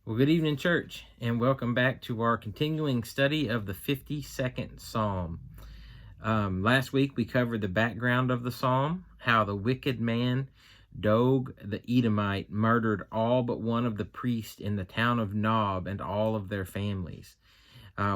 Well, good evening, church, and welcome back to our continuing study of the 52nd Psalm. Last week we covered the background of the psalm, how the wicked man, Dog the Edomite, murdered all but one of the priests in the town of Nob and all of their families.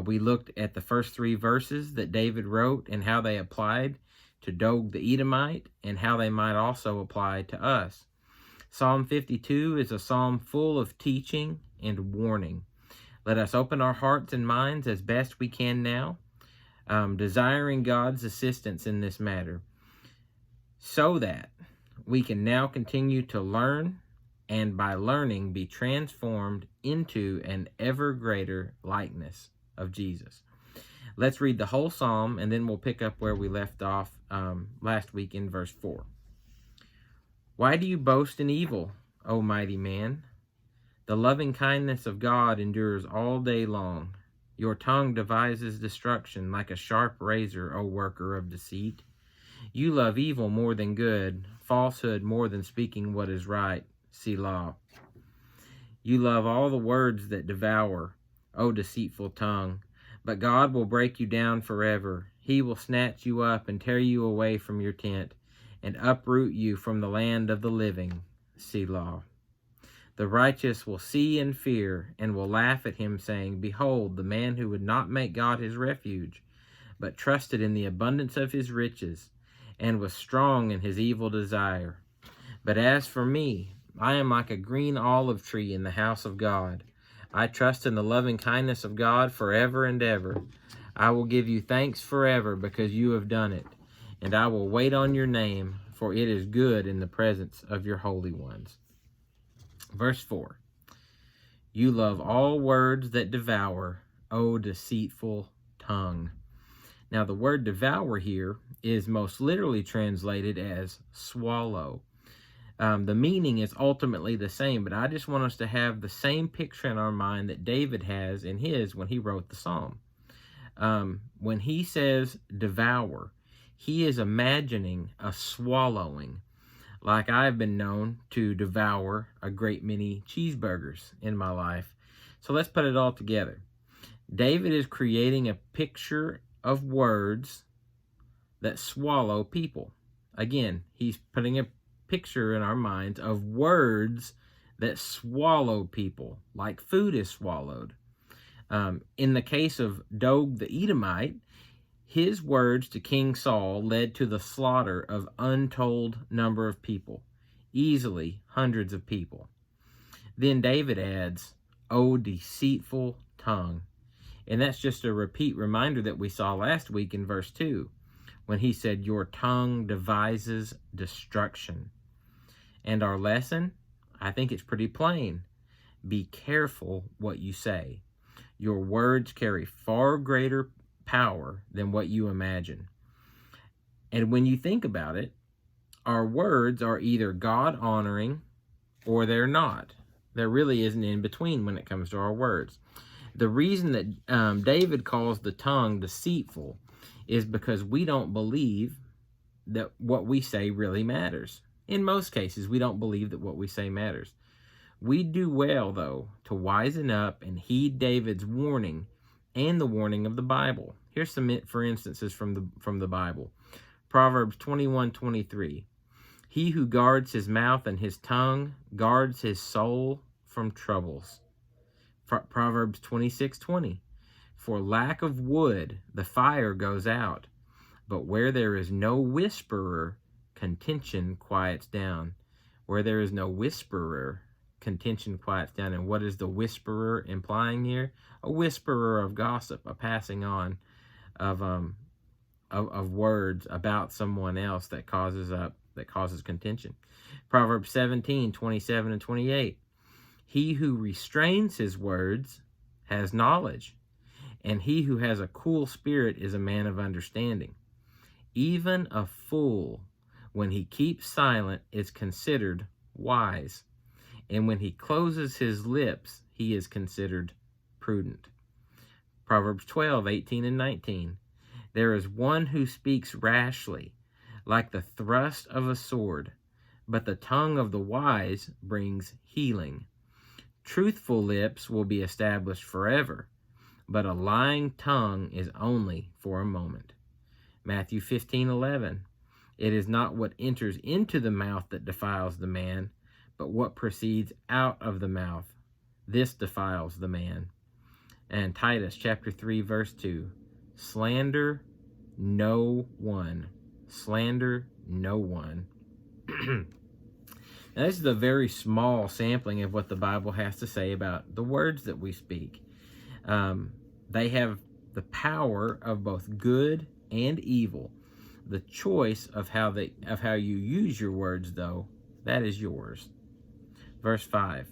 We looked at the first three verses that David wrote and how they applied to Dog the Edomite and how they might also apply to us. Psalm 52 is a psalm full of teaching and warning. Let us open our hearts and minds as best we can now, desiring God's assistance in this matter, so that we can now continue to learn and by learning be transformed into an ever greater likeness of Jesus. Let's read the whole psalm and then we'll pick up where we left off last week in verse 4. Why do you boast in evil, O mighty man? The loving kindness of God endures all day long. Your tongue devises destruction like a sharp razor, O worker of deceit. You love evil more than good, falsehood more than speaking what is right. Selah. You love all the words that devour, O deceitful tongue. But God will break you down forever. He will snatch you up and tear you away from your tent, and uproot you from the land of the living. Selah. The righteous will see and fear, and will laugh at him, saying, Behold, the man who would not make God his refuge, but trusted in the abundance of his riches, and was strong in his evil desire. But as for me, I am like a green olive tree in the house of God. I trust in the loving kindness of God forever and ever. I will give you thanks forever because you have done it, and I will wait on your name, for it is good in the presence of your holy ones. Verse 4. You love all words that devour, O deceitful tongue. Now the word devour here is most literally translated as swallow. The meaning is ultimately the same, but I just want us to have the same picture in our mind that David has in his when he wrote the psalm. When he says devour, he is imagining a swallowing, like I've been known to devour a great many cheeseburgers in my life. So let's put it all together. David is creating a picture of words that swallow people. Again, he's putting a picture in our minds of words that swallow people, like food is swallowed. In the case of Dog the Edomite, his words to King Saul led to the slaughter of untold number of people, easily hundreds of people. Then David adds, O deceitful tongue. And that's just a repeat reminder that we saw last week in verse 2, when he said, Your tongue devises destruction. And our lesson, I think it's pretty plain. Be careful what you say. Your words carry far greater power than what you imagine. And when you think about it, our words are either God-honoring or they're not. There really isn't in between when it comes to our words. The reason that David calls the tongue deceitful is because we don't believe that what we say really matters. In most cases, we don't believe that what we say matters. We do well, though, to wisen up and heed David's warning and the warning of the Bible. Here's some for instances from the Bible. Proverbs 21:23. He who guards his mouth and his tongue guards his soul from troubles. Proverbs 26:20. For lack of wood the fire goes out, but where there is no whisperer, contention quiets down. Where there is no whisperer, contention quiets down. And what is the whisperer implying here? A whisperer of gossip, a passing on of words about someone else that causes contention. Proverbs 17:27 and 28. He who restrains his words has knowledge, and he who has a cool spirit is a man of understanding. Even a fool, when he keeps silent, is considered wise, and when he closes his lips, he is considered prudent. Proverbs 12:18 and 19. There is one who speaks rashly, like the thrust of a sword, but the tongue of the wise brings healing. Truthful lips will be established forever, but a lying tongue is only for a moment. Matthew 15:11. It is not what enters into the mouth that defiles the man, but what proceeds out of the mouth. This defiles the man. And Titus chapter 3, verse 2. Slander no one. Slander no one. Now, this is a very small sampling of what the Bible has to say about the words that we speak. They have the power of both good and evil. The choice of how you use your words, though, that is yours. Verse 5.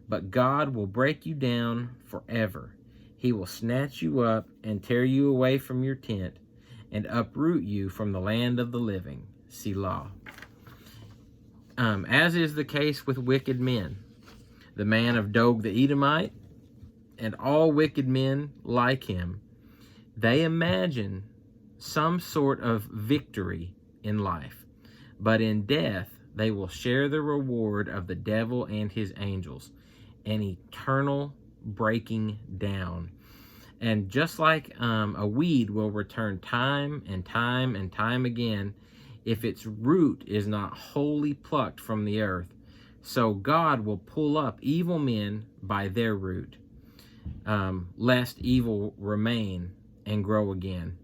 But God will break you down forever. He will snatch you up and tear you away from your tent and uproot you from the land of the living. Selah. As is the case with wicked men, the man of Dog the Edomite and all wicked men like him, they imagine some sort of victory in life, but in death they will share the reward of the devil and his angels, an eternal breaking down. And just like a weed will return time and time and time again if its root is not wholly plucked from the earth, so God will pull up evil men by their root, lest evil remain and grow again.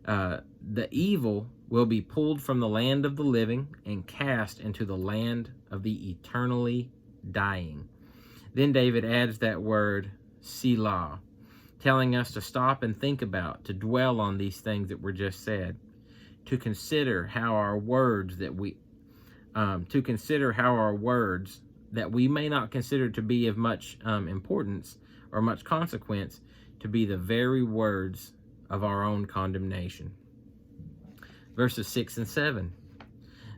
The evil will be pulled from the land of the living and cast into the land of the eternally dying. Then David adds that word, Selah, telling us to stop and think about, to dwell on these things that were just said, to consider how our words that we may not consider to be of much importance or much consequence, to be the very words of our own condemnation. Verses 6 and 7.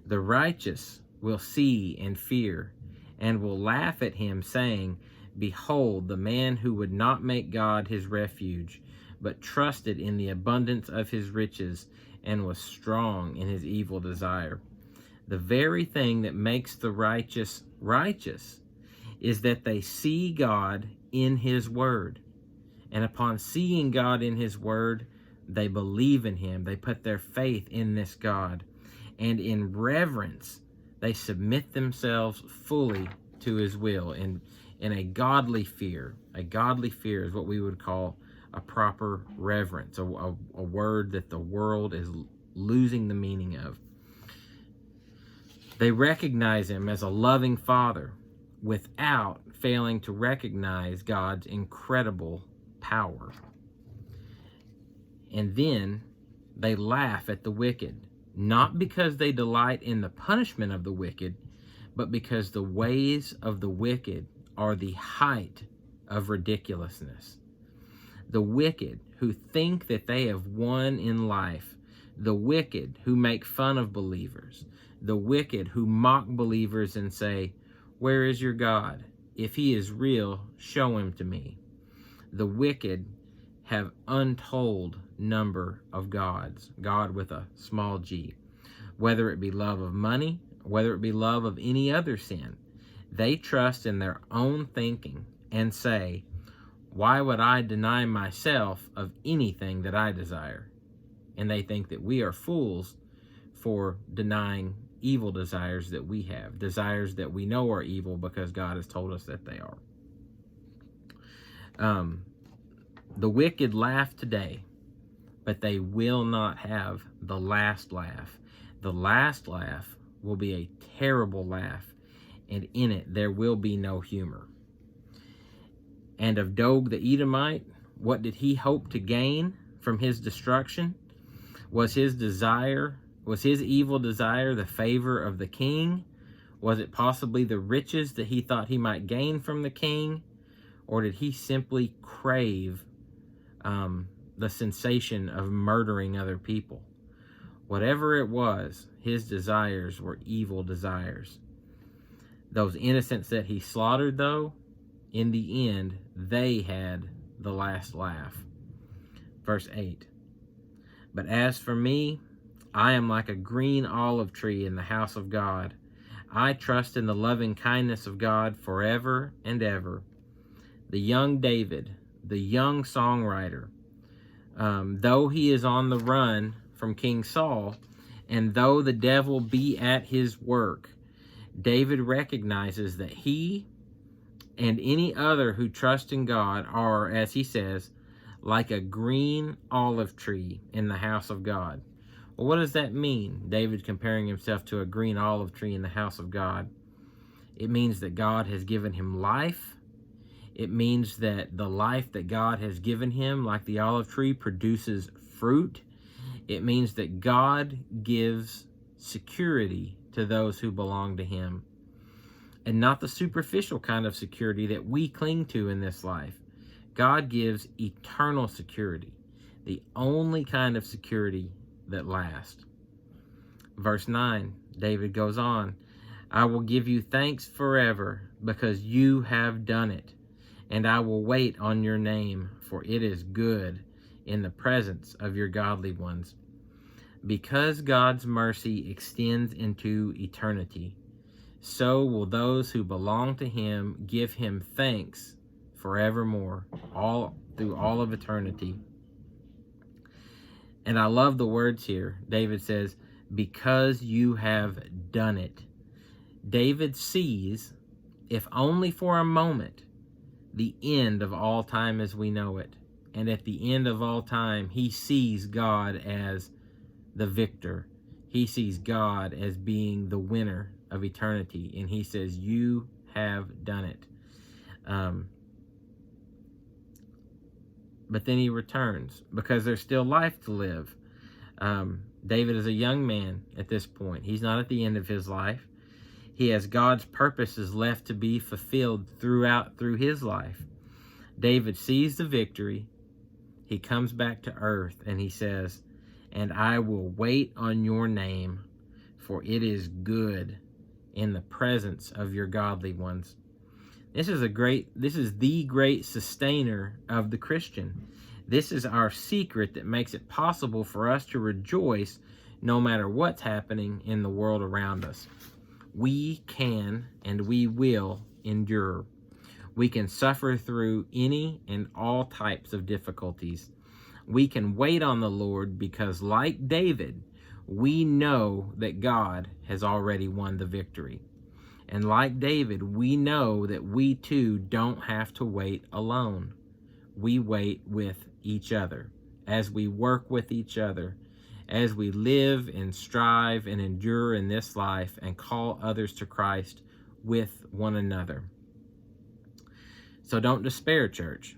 The righteous will see and fear, and will laugh at him, saying, Behold, the man who would not make God his refuge, but trusted in the abundance of his riches, and was strong in his evil desire. The very thing that makes the righteous righteous is that they see God in his word. And upon seeing God in his word, they believe in him. They put their faith in this God. And in reverence, they submit themselves fully to his will in a godly fear. A godly fear is what we would call a proper reverence, a word that the world is losing the meaning of. They recognize him as a loving father without failing to recognize God's incredible power. And then they laugh at the wicked, not because they delight in the punishment of the wicked, but because the ways of the wicked are the height of ridiculousness. The wicked who think that they have won in life, the wicked who make fun of believers, the wicked who mock believers and say, Where is your God? If he is real, show him to me. The wicked have untold number of gods, God with a small g, whether it be love of money, whether it be love of any other sin. They trust in their own thinking and say, Why would I deny myself of anything that I desire? And they think that we are fools for denying evil desires that we have, desires that we know are evil because God has told us that they are. The wicked laugh today, but they will not have the last laugh. The last laugh will be a terrible laugh, and in it there will be no humor. And of Dog the Edomite, what did he hope to gain from his destruction? Was his evil desire the favor of the king? Was it possibly the riches that he thought he might gain from the king? Or did he simply crave the sensation of murdering other people? Whatever it was, his desires were evil desires. Those innocents that he slaughtered, though, in the end, they had the last laugh. Verse 8. But as for me, I am like a green olive tree in the house of God. I trust in the loving kindness of God forever and ever. The young David, the young songwriter, though he is on the run from King Saul, and though the devil be at his work, David recognizes that he and any other who trust in God are, as he says, like a green olive tree in the house of God. Well, what does that mean? David comparing himself to a green olive tree in the house of God. It means that God has given him life. It means that the life that God has given him, like the olive tree, produces fruit. It means that God gives security to those who belong to him, and not the superficial kind of security that we cling to in this life. God gives eternal security, the only kind of security that lasts. Verse 9, David goes on, I will give you thanks forever because you have done it, and I will wait on your name, for it is good in the presence of your godly ones. Because God's mercy extends into eternity, so will those who belong to him give him thanks forevermore, through all of eternity. And I love the words here. David says, because you have done it. David sees, if only for a moment, the end of all time as we know it. And at the end of all time, he sees God as the victor. He sees God as being the winner of eternity. And he says, you have done it. But then he returns because there's still life to live. David is a young man at this point. He's not at the end of his life. He has God's purposes left to be fulfilled through his life. David sees the victory. He comes back to earth and he says, and I will wait on your name, for it is good in the presence of your godly ones. This is the great sustainer of the Christian. This is our secret that makes it possible for us to rejoice no matter what's happening in the world around us. We can and we will endure. We can suffer through any and all types of difficulties. We can wait on the Lord because, like David, we know that God has already won the victory. And like David, we know that we too don't have to wait alone. We wait with each other as we work with each other, as we live and strive and endure in this life and call others to Christ with one another. So don't despair, church.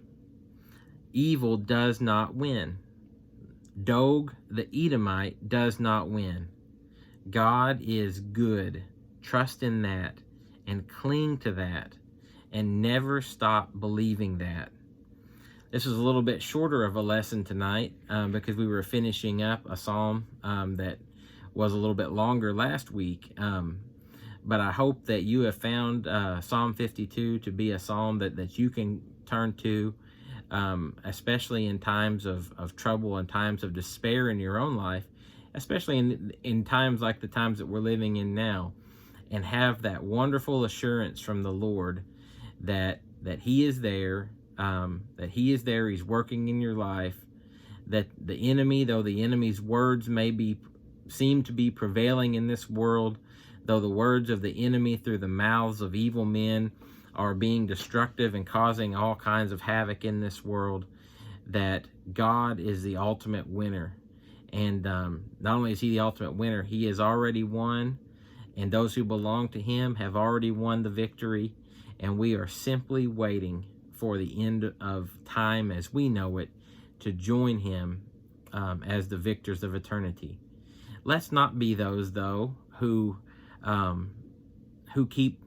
Evil does not win. Dog the Edomite does not win. God is good. Trust in that and cling to that and never stop believing that. This was a little bit shorter of a lesson tonight because we were finishing up a psalm that was a little bit longer last week. But I hope that you have found Psalm 52 to be a psalm that you can turn to, especially in times of trouble and times of despair in your own life, especially in times like the times that we're living in now, and have that wonderful assurance from the Lord that he is there, he's working in your life, that the enemy, though the enemy's words seem to be prevailing in this world, though the words of the enemy through the mouths of evil men are being destructive and causing all kinds of havoc in this world, that God is the ultimate winner. And not only is he the ultimate winner, he has already won, and those who belong to him have already won the victory, and we are simply waiting for the end of time as we know it to join him as the victors of eternity. Let's not be those, though, who keep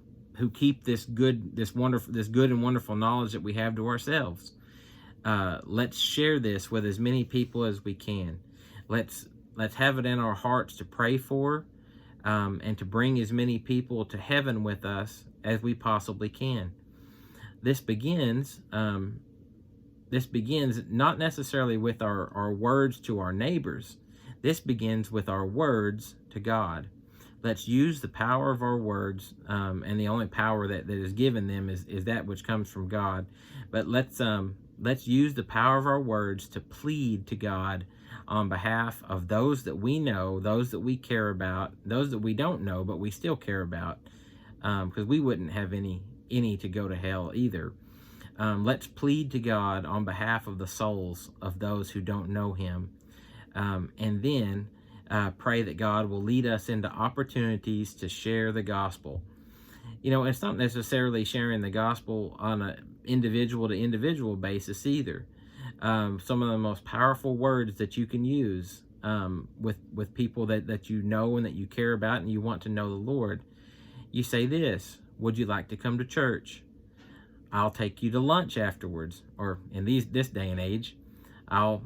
this good and wonderful knowledge that we have to ourselves. Let's share this with as many people as we can. Let's have it in our hearts to pray for and to bring as many people to heaven with us as we possibly can. This begins not necessarily with our words to our neighbors. This begins with our words to God. Let's use the power of our words, and the only power that is given them is that which comes from God. But let's use the power of our words to plead to God on behalf of those that we know, those that we care about, those that we don't know but we still care about, because we wouldn't have any to go to hell either. Let's plead to God on behalf of the souls of those who don't know Him, and then pray that God will lead us into opportunities to share the gospel. It's not necessarily sharing the gospel on an individual to individual basis either. Some of the most powerful words that you can use with people that you know and that you care about and you want to know the Lord, you say this: would you like to come to church? I'll take you to lunch afterwards. Or in this day and age, I'll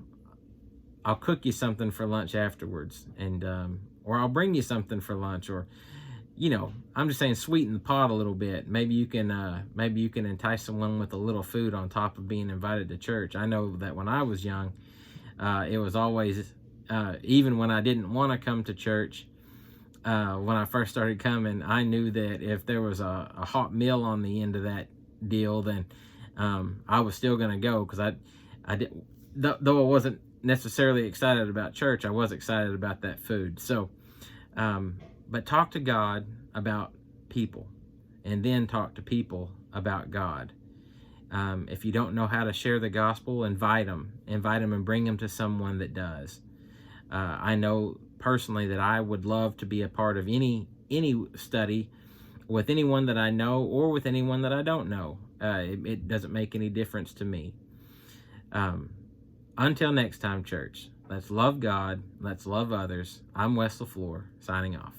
cook you something for lunch afterwards, and or I'll bring you something for lunch. Or I'm just saying, sweeten the pot a little bit. Maybe you can entice someone with a little food on top of being invited to church. I know that when I was young, it was always, even when I didn't want to come to church, when I first started coming, I knew that if there was a hot meal on the end of that deal, then I was still going to go, because I did, though I wasn't necessarily excited about church, I was excited about that food. So but talk to God about people, and then talk to people about God. If you don't know how to share the gospel, invite them and bring them to someone that does. I know personally that I would love to be a part of any study with anyone that I know or with anyone that I don't know. It doesn't make any difference to me. Until next time, church, let's love God, let's love others. I'm Wes LaFleur, signing off.